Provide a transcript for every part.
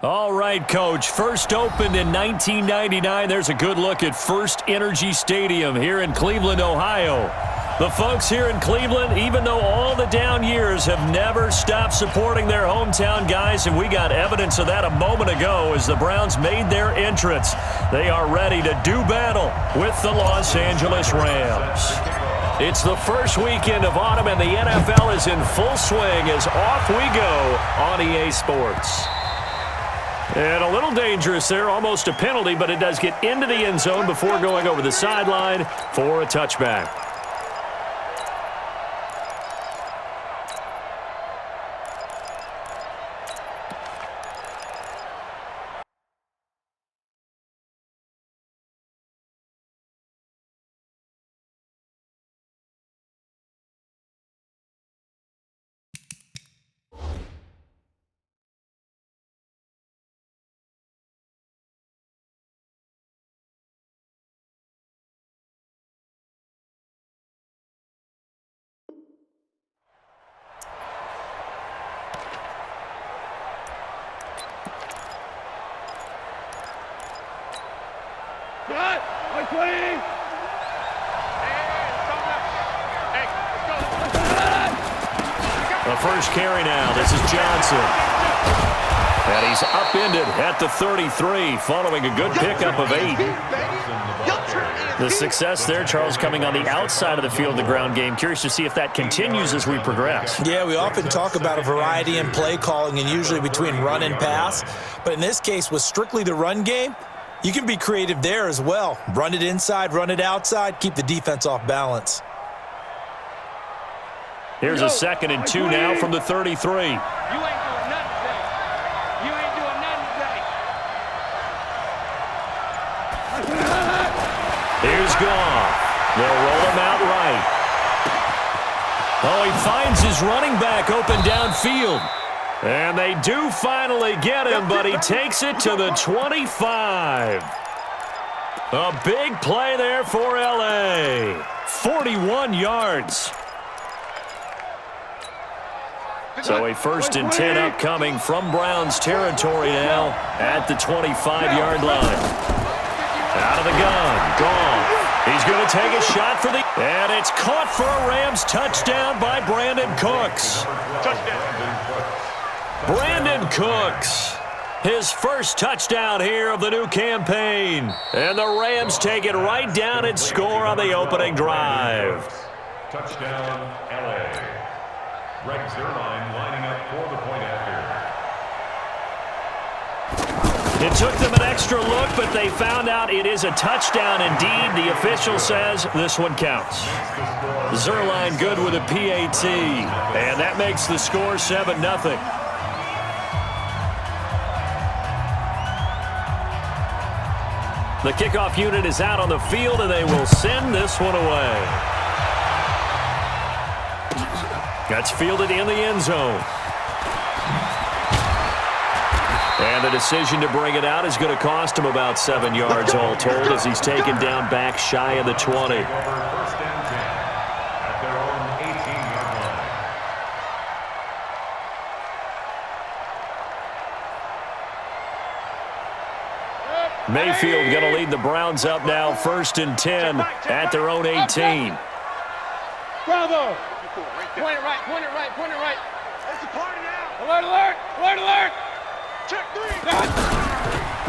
All right, Coach. First opened in 1999. There's a good look at First Energy Stadium here in Cleveland, Ohio. The folks here in Cleveland, even though all the down years, have never stopped supporting their hometown guys, and we got evidence of that a moment ago as the Browns made their entrance. They are ready to do battle with the Los Angeles Rams. It's the first weekend of autumn, and the NFL is in full swing as off we go on EA Sports. And a little dangerous there, almost a penalty, but it does get into the end zone before going over the sideline for a touchback. The first carry now. This is Johnson. And he's upended at the 33 following a good pickup of 8. The success there, Charles, coming on the outside of the field, the ground game. Curious to see if that continues as we progress. Yeah, we often talk about a variety in play calling and usually between run and pass. But in this case, with strictly the run game, you can be creative there as well. Run it inside, run it outside, keep the defense off balance. Here's a 2nd and 2 now from the 33. You ain't doing nothing today. You ain't doing nothing today. Here's Goff. They'll roll him out right. Oh, he finds his running back open downfield. And they do finally get him, but he takes it to the 25. A big play there for L.A. 41 yards. So a 1st and 10 upcoming from Browns territory now at the 25-yard line. Out of the gun, Goff. He's going to take a shot for the... And it's caught for a Rams touchdown by Brandon Cooks. Brandon Cooks, his first touchdown here of the new campaign. And the Rams take it right down and score on the opening drive. Touchdown, L.A. Greg Zerline lining up for the point after. It took them an extra look, but they found out it is a touchdown indeed. The official says this one counts. Zerline good with a PAT, and that makes the score 7-0. The kickoff unit is out on the field, and they will send this one away. That's fielded in the end zone. And the decision to bring it out is going to cost him about 7 yards all told as he's taken down back shy of the 20. Mayfield going to lead the Browns up now, 1st and 10 at their own 18. Bravo! Point it right, point it right, point it right. It's a party now. Alert, alert, alert, alert. Check 3.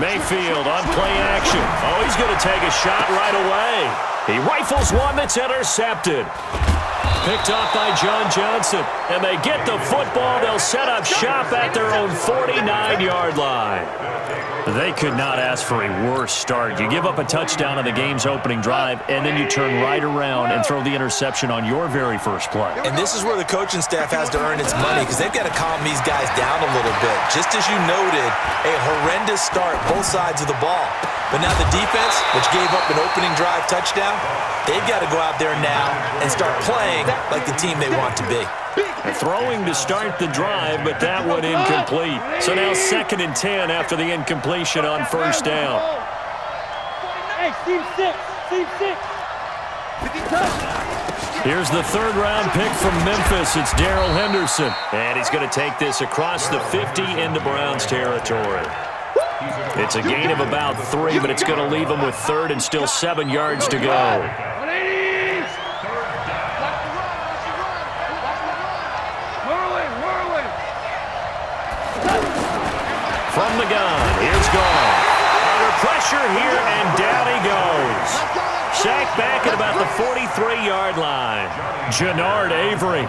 Mayfield on play action. Oh, he's going to take a shot right away. He rifles one that's intercepted. Picked off by John Johnson. And they get the football. They'll set up shop at their own 49-yard line. They could not ask for a worse start. You give up a touchdown on the game's opening drive, and then you turn right around and throw the interception on your very first play. And this is where the coaching staff has to earn its money because they've got to calm these guys down a little bit. Just as you noted, a horrendous start, both sides of the ball. But now the defense, which gave up an opening drive touchdown, they've got to go out there now and start playing like the team they want to be. Throwing to start the drive, but that one incomplete. So now 2nd and 10 after the incompletion on 1st down. Hey, Steve 6, Steve 6. Here's the third-round pick from Memphis. It's Darrell Henderson. And he's going to take this across the 50 into Browns territory. It's a gain of about 3, but it's going to leave him with third and still 7 yards to go. From the gun, here's gone. Under pressure here, and down he goes. Sacked back at about the 43-yard line. Jannard Avery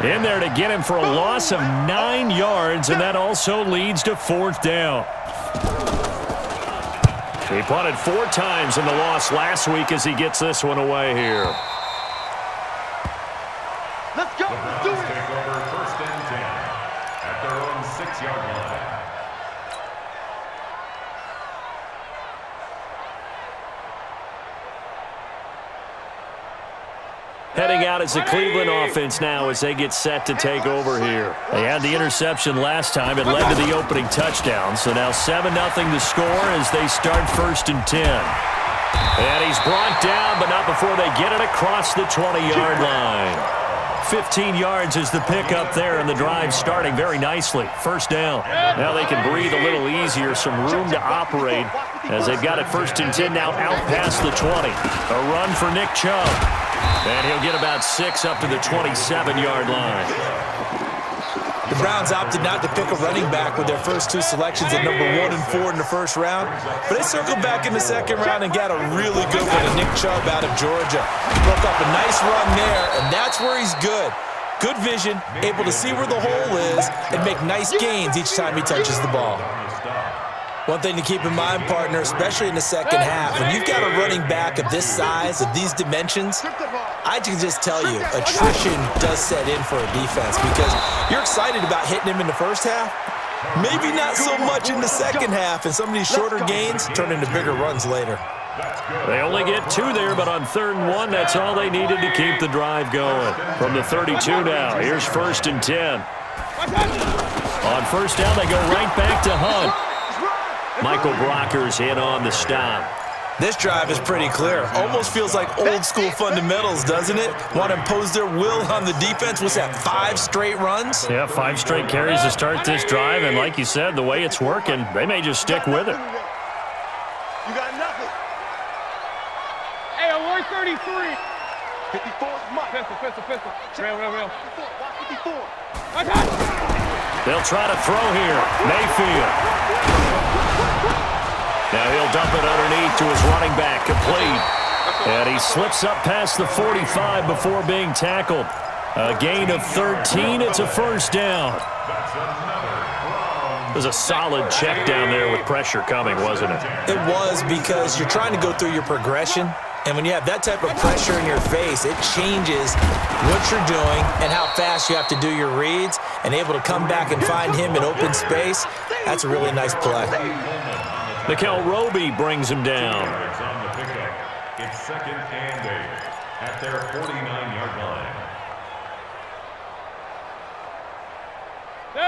in there to get him for a loss of 9 yards, and that also leads to 4th down. He punted 4 times in the loss last week as he gets this one away here. Let's go. Let's do it. Take over 1st and 10 at their own 6-yard line. Heading out as the Cleveland offense now as they get set to take over here. They had the interception last time. It led to the opening touchdown. So now 7-0 the score as they start 1st and 10. And he's brought down, but not before they get it across the 20-yard line. 15 yards is the pickup there, and the drive starting very nicely. 1st down. Now they can breathe a little easier, some room to operate as they've got it 1st and 10 now out past the 20. A run for Nick Chubb. And he'll get about 6 up to the 27-yard line. The Browns opted not to pick a running back with their first 2 selections at number 1 and 4 in the 1st round. But they circled back in the 2nd round and got a really good one to Nick Chubb out of Georgia. Broke up a nice run there, and that's where he's good. Good vision, able to see where the hole is, and make nice gains each time he touches the ball. One thing to keep in mind, partner, especially in the 2nd half, when you've got a running back of this size, of these dimensions, I can just tell you, attrition does set in for a defense because you're excited about hitting him in the 1st half. Maybe not so much in the 2nd half, and some of these shorter gains turn into bigger runs later. They only get 2 there, but on 3rd and 1, that's all they needed to keep the drive going. From the 32 now, here's 1st and 10. On 1st down, they go right back to Hunt. Michael Brocker's in on the stop. This drive is pretty clear. Almost feels like old school fundamentals, doesn't it? Want to impose their will on the defense. What's that, 5 straight runs? Yeah, 5 straight carries to start this drive, and like you said, the way it's working, they may just stick with it. You got nothing. Hey, alert 33. 54 is Mike. Pistol. Real. 54. They'll try to throw here. Mayfield. Now he'll dump it underneath to his running back, complete. And he slips up past the 45 before being tackled. A gain of 13. It's a 1st down. It was a solid check down there with pressure coming, wasn't it? It was, because you're trying to go through your progression. And when you have that type of pressure in your face, it changes what you're doing and how fast you have to do your reads. And able to come back and find him in open space, that's a really nice play. Nickel Roby brings him down. On the pickup, it's 2nd and 8 at their 49-yard line.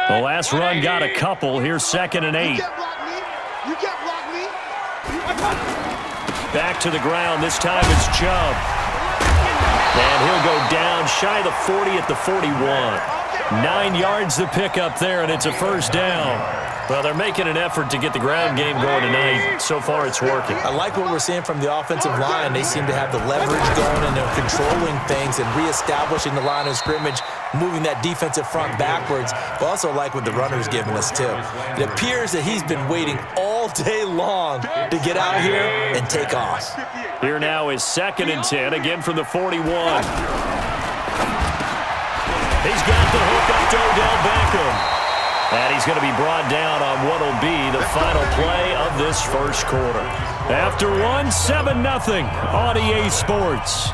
The last run got a couple. Here's 2nd and 8. You can't block me. Back to the ground. This time it's Chubb. And he'll go down shy of the 40 at the 41. 9 yards to pick up there, and it's a 1st down. Well, they're making an effort to get the ground game going tonight. So far, it's working. I like what we're seeing from the offensive line. They seem to have the leverage going, and they're controlling things and reestablishing the line of scrimmage, moving that defensive front backwards. But also like what the runner's giving us, too. It appears that he's been waiting all day long to get out here and take off. Here now is 2nd and 10, again from the 41. He's got the hook up to Odell Beckham. And he's going to be brought down on what will be the final play of this 1st quarter. After 1, 7-0 on EA Sports.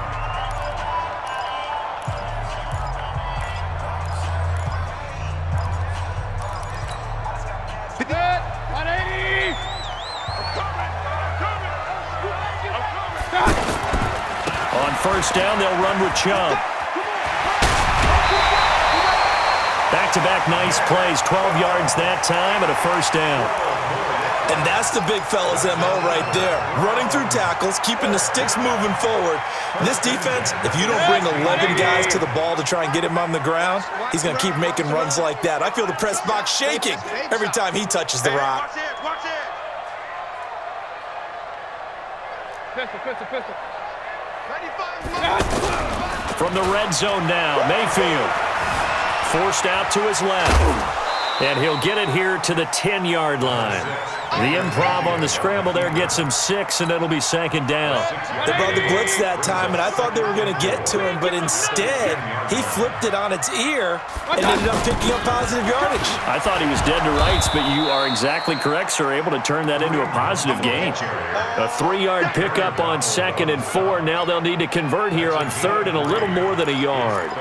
On 1st down, they'll run with Chubb. Back-to-back nice plays, 12 yards that time and a 1st down. And that's the big fella's MO right there. Running through tackles, keeping the sticks moving forward. This defense, if you don't bring 11 guys to the ball to try and get him on the ground, he's going to keep making runs like that. I feel the press box shaking every time he touches the rock. Watch it. Pistol. From the red zone now, Mayfield. Forced out to his left. And he'll get it here to the 10-yard line. The improv on the scramble there gets him 6, and it'll be second down. They brought the blitz that time, and I thought they were going to get to him, but instead, he flipped it on its ear and ended up picking up positive yardage. I thought he was dead to rights, but you are exactly correct, sir. Able to turn that into a positive gain. A 3-yard pickup on 2nd and 4. Now they'll need to convert here on 3rd and a little more than a yard.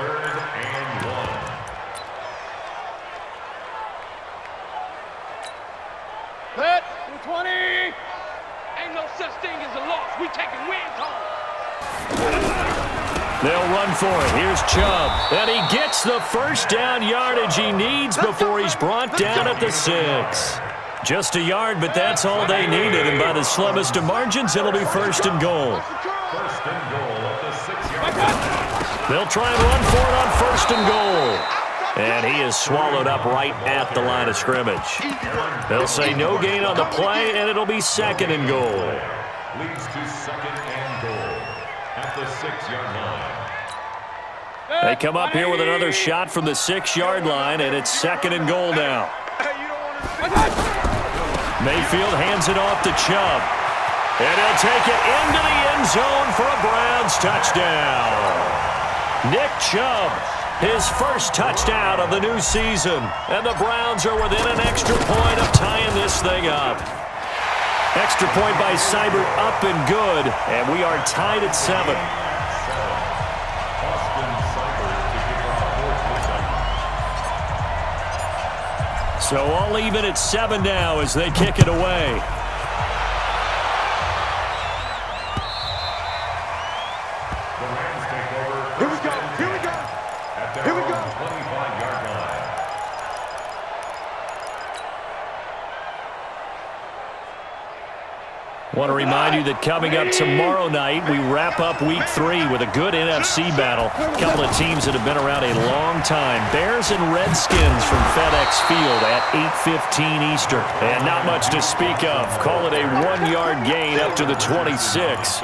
Hit, 20. Ain't no such thing as a loss. We taking wins home. They'll run for it. Here's Chubb. And he gets the first down yardage he needs before he's brought down at the 6. Just a yard, but that's all they needed. And by the slimmest of margins, it'll be 1st and goal. First and goal at the 6-yard line. They'll try and run for it on 1st and goal. And he is swallowed up right at the line of scrimmage. They'll say no gain on the play, and it'll be 2nd and goal. Leads to 2nd and goal at the 6-yard line. They come up here with another shot from the 6-yard line, and it's 2nd and goal now. Mayfield hands it off to Chubb. And he'll take it into the end zone for a Browns touchdown. Nick Chubb, his first touchdown of the new season. And the Browns are within an extra point of tying this thing up. Extra point by Seibert up and good. And we are tied at 7. So all even at 7 now as they kick it away. Here we go. 25-yard line. Want to remind you that coming up tomorrow night, we wrap up Week 3 with a good NFC battle. A couple of teams that have been around a long time. Bears and Redskins from FedEx Field at 8:15 Eastern. And not much to speak of. Call it a 1-yard gain up to the 26.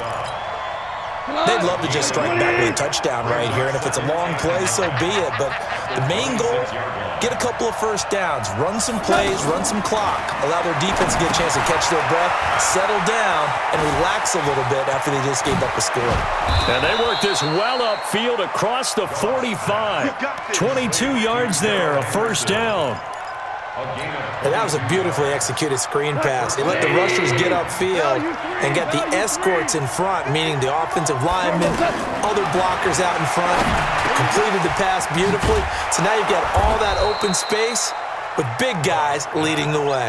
They'd love to just strike back with a touchdown right here, and if it's a long play, so be it. But the main goal, get a couple of first downs, run some plays, run some clock, allow their defense to get a chance to catch their breath, settle down, and relax a little bit after they just gave up a score. And they worked this well upfield across the 45. 22 yards there, a first down. And that was a beautifully executed screen pass. They let the rushers get upfield and got the escorts in front, meaning the offensive linemen, other blockers out in front, completed the pass beautifully. So now you've got all that open space with big guys leading the way.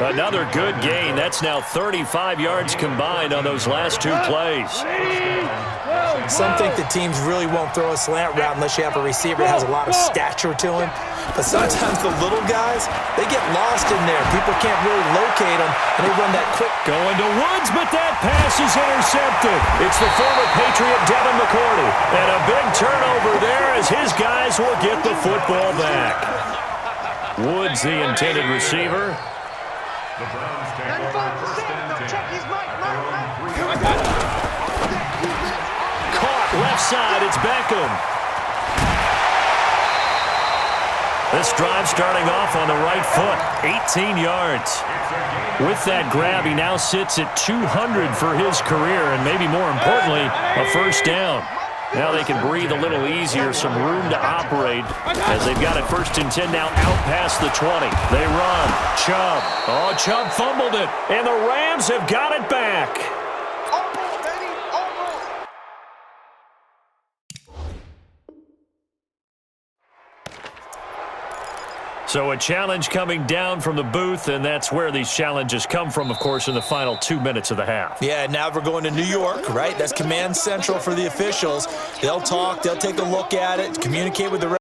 Another good gain. That's now 35 yards combined on those last 2 plays. Some think the teams really won't throw a slant route unless you have a receiver that has a lot of stature to him. But sometimes the little guys, they get lost in there. People can't really locate them, and they run that quick. Going to Woods, but that pass is intercepted. It's the former Patriot Devin McCourty. And a big turnover there as his guys will get the football back. Woods, the intended receiver. The Browns take over first and 10. Caught left side, it's Beckham. This drive starting off on the right foot, 18 yards. With that grab, he now sits at 200 for his career, and maybe more importantly, a first down. Now they can breathe a little easier, some room to operate as they've got it 1st and 10 now out past the 20. They run. Chubb. Oh, Chubb fumbled it, and the Rams have got it back. So a challenge coming down from the booth, and that's where these challenges come from, of course, in the final 2 minutes of the half. Yeah, now we're going to New York, right? That's command central for the officials. They'll talk, they'll take a look at it, communicate with the